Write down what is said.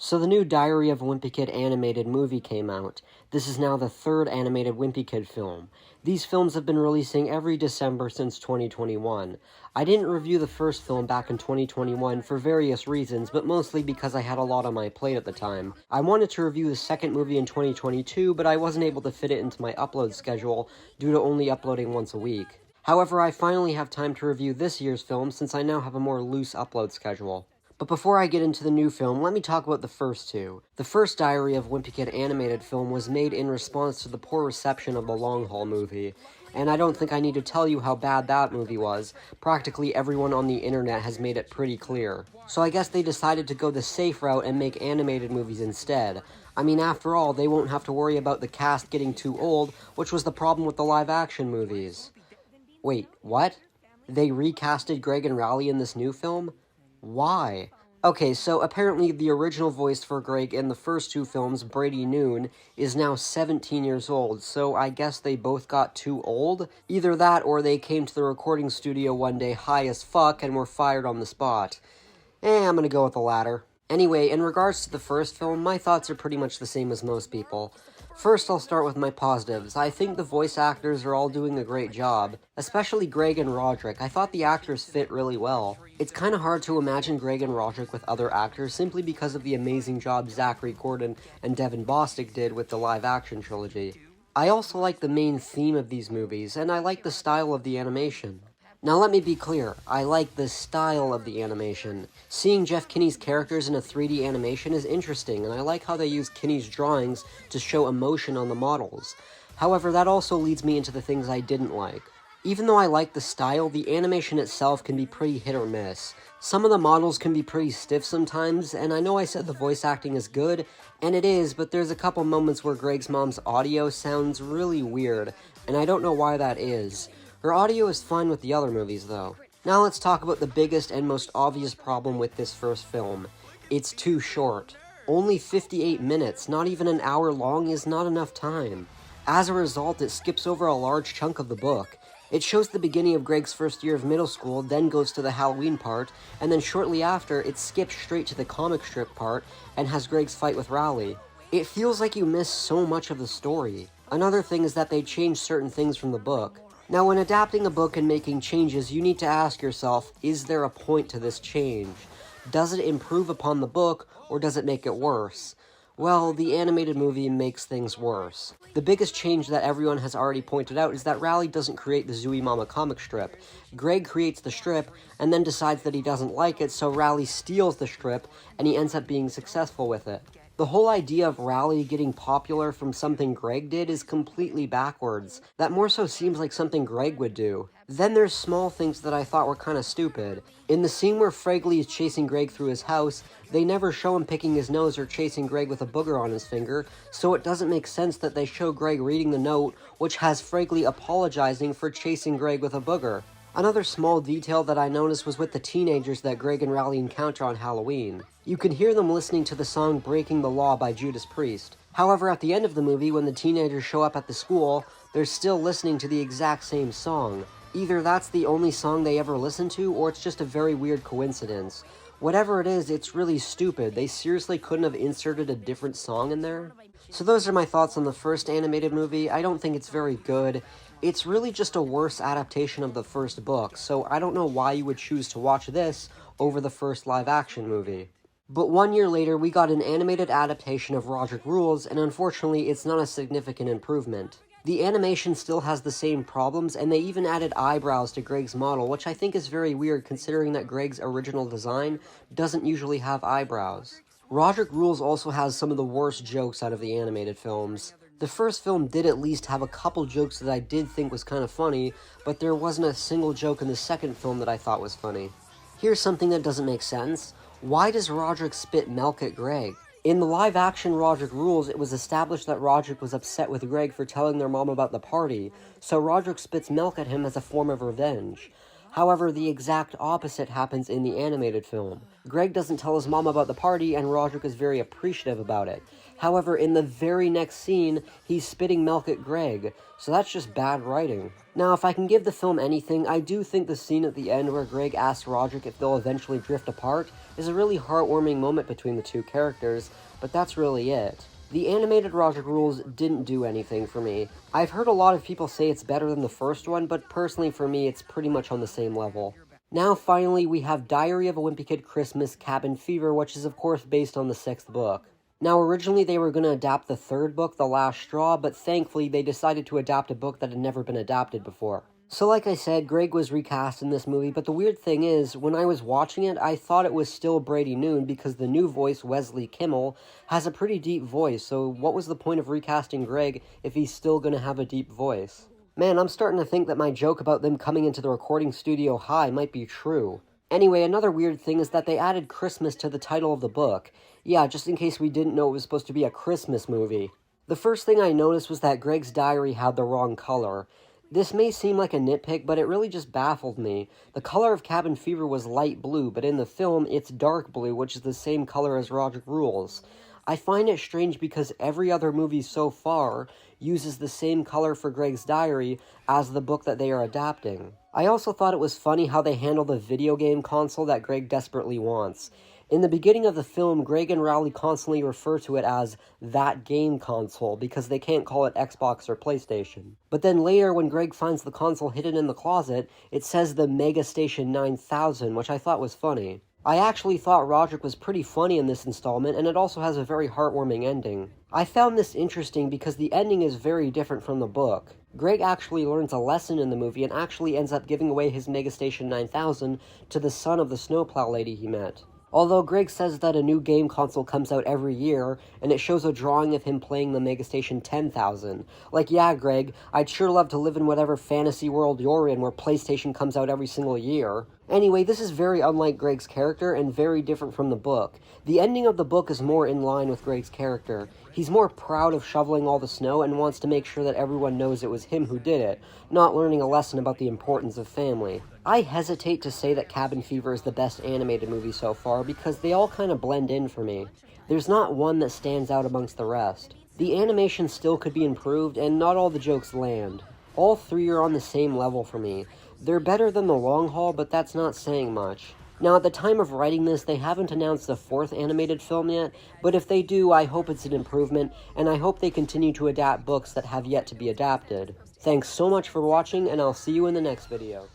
So the new Diary of a Wimpy Kid animated movie came out. This is now the third animated Wimpy Kid film. These films have been releasing every December since 2021. I didn't review the first film back in 2021 for various reasons, but mostly because I had a lot on my plate at the time. I wanted to review the second movie in 2022, but I wasn't able to fit it into my upload schedule due to only uploading once a week. However, I finally have time to review this year's film since I now have a more loose upload schedule. But before I get into the new film, let me talk about the first two. The first Diary of Wimpy Kid animated film was made in response to the poor reception of the Long Haul movie, and I don't think I need to tell you how bad that movie was. Practically everyone on the internet has made it pretty clear. So I guess they decided to go the safe route and make animated movies instead. I mean, after all, they won't have to worry about the cast getting too old, which was the problem with the live-action movies. Wait, what? They recasted Greg and Rally in this new film? Why? Okay, so apparently the original voice for Greg in the first two films, Brady Noon, is now 17 years old, so I guess they both got too old? Either that or they came to the recording studio one day high as fuck and were fired on the spot. I'm gonna go with the latter. Anyway, in regards to the first film, my thoughts are pretty much the same as most people. First, I'll start with my positives. I think the voice actors are all doing a great job, especially Greg and Rodrick. I thought the actors fit really well. It's kind of hard to imagine Greg and Rodrick with other actors simply because of the amazing job Zachary Gordon and Devin Bostic did with the live-action trilogy. I also like the main theme of these movies, and I like the style of the animation. Now let me be clear, I like the style of the animation. Seeing Jeff Kinney's characters in a 3D animation is interesting, and I like how they use Kinney's drawings to show emotion on the models. However, that also leads me into the things I didn't like. Even though I like the style, the animation itself can be pretty hit or miss. Some of the models can be pretty stiff sometimes, and I know I said the voice acting is good, and it is, but there's a couple moments where Greg's mom's audio sounds really weird, and I don't know why that is. Her audio is fine with the other movies, though. Now let's talk about the biggest and most obvious problem with this first film. It's too short. Only 58 minutes, not even an hour long, is not enough time. As a result, it skips over a large chunk of the book. It shows the beginning of Greg's first year of middle school, then goes to the Halloween part, and then shortly after, it skips straight to the comic strip part, and has Greg's fight with Rally. It feels like you miss so much of the story. Another thing is that they changed certain things from the book. Now, when adapting a book and making changes, you need to ask yourself, is there a point to this change? Does it improve upon the book, or does it make it worse? Well, the animated movie makes things worse. The biggest change that everyone has already pointed out is that Rally doesn't create the Zooey Mama comic strip. Greg creates the strip, and then decides that he doesn't like it, so Rally steals the strip, and he ends up being successful with it. The whole idea of Rally getting popular from something Greg did is completely backwards. That more so seems like something Greg would do. Then there's small things that I thought were kinda stupid. In the scene where Fragley is chasing Greg through his house, they never show him picking his nose or chasing Greg with a booger on his finger, so it doesn't make sense that they show Greg reading the note, which has Fragley apologizing for chasing Greg with a booger. Another small detail that I noticed was with the teenagers that Greg and Rally encounter on Halloween. You can hear them listening to the song Breaking the Law by Judas Priest. However, at the end of the movie, when the teenagers show up at the school, they're still listening to the exact same song. Either that's the only song they ever listen to, or it's just a very weird coincidence. Whatever it is, it's really stupid. They seriously couldn't have inserted a different song in there? So those are my thoughts on the first animated movie. I don't think it's very good. It's really just a worse adaptation of the first book, so I don't know why you would choose to watch this over the first live-action movie. But 1 year later, we got an animated adaptation of Rodrick Rules, and unfortunately, it's not a significant improvement. The animation still has the same problems, and they even added eyebrows to Greg's model, which I think is very weird considering that Greg's original design doesn't usually have eyebrows. Rodrick Rules also has some of the worst jokes out of the animated films. The first film did at least have a couple jokes that I did think was kind of funny, but there wasn't a single joke in the second film that I thought was funny. Here's something that doesn't make sense. Why does Rodrick spit milk at Greg? In the live-action Rodrick Rules, it was established that Rodrick was upset with Greg for telling their mom about the party, so Rodrick spits milk at him as a form of revenge. However, the exact opposite happens in the animated film. Greg doesn't tell his mom about the party, and Rodrick is very appreciative about it. However, in the very next scene, he's spitting milk at Greg, so that's just bad writing. Now, if I can give the film anything, I do think the scene at the end where Greg asks Rodrick if they'll eventually drift apart is a really heartwarming moment between the two characters, but that's really it. The animated Rodrick Rules didn't do anything for me. I've heard a lot of people say it's better than the first one, but personally for me, it's pretty much on the same level. Now, finally, we have Diary of a Wimpy Kid Christmas, Cabin Fever, which is of course based on the 6th book. Now, originally they were going to adapt the 3rd book, The Last Straw, but thankfully they decided to adapt a book that had never been adapted before. So like I said, Greg was recast in this movie, but the weird thing is, when I was watching it, I thought it was still Brady Noon because the new voice, Wesley Kimmel, has a pretty deep voice, so what was the point of recasting Greg if he's still gonna have a deep voice? Man, I'm starting to think that my joke about them coming into the recording studio high might be true. Anyway, another weird thing is that they added Christmas to the title of the book. Yeah, just in case we didn't know it was supposed to be a Christmas movie. The first thing I noticed was that Greg's diary had the wrong color. This may seem like a nitpick, but it really just baffled me. The color of Cabin Fever was light blue, but in the film, it's dark blue, which is the same color as Rodrick Rules. I find it strange because every other movie so far uses the same color for Greg's diary as the book that they are adapting. I also thought it was funny how they handle the video game console that Greg desperately wants. In the beginning of the film, Greg and Rowley constantly refer to it as that game console because they can't call it Xbox or PlayStation. But then later, when Greg finds the console hidden in the closet, it says the Mega Station 9000, which I thought was funny. I actually thought Rodrick was pretty funny in this installment, and it also has a very heartwarming ending. I found this interesting because the ending is very different from the book. Greg actually learns a lesson in the movie and actually ends up giving away his Mega Station 9000 to the son of the snowplow lady he met. Although Greg says that a new game console comes out every year, and it shows a drawing of him playing the Mega Station 10,000. Like, yeah, Greg, I'd sure love to live in whatever fantasy world you're in where PlayStation comes out every single year. Anyway, this is very unlike Greg's character and very different from the book. The ending of the book is more in line with Greg's character. He's more proud of shoveling all the snow and wants to make sure that everyone knows it was him who did it, not learning a lesson about the importance of family. I hesitate to say that Cabin Fever is the best animated movie so far because they all kind of blend in for me. There's not one that stands out amongst the rest. The animation still could be improved and not all the jokes land. All three are on the same level for me. They're better than The Long Haul, but that's not saying much. Now, at the time of writing this, they haven't announced the 4th animated film yet, but if they do, I hope it's an improvement, and I hope they continue to adapt books that have yet to be adapted. Thanks so much for watching, and I'll see you in the next video.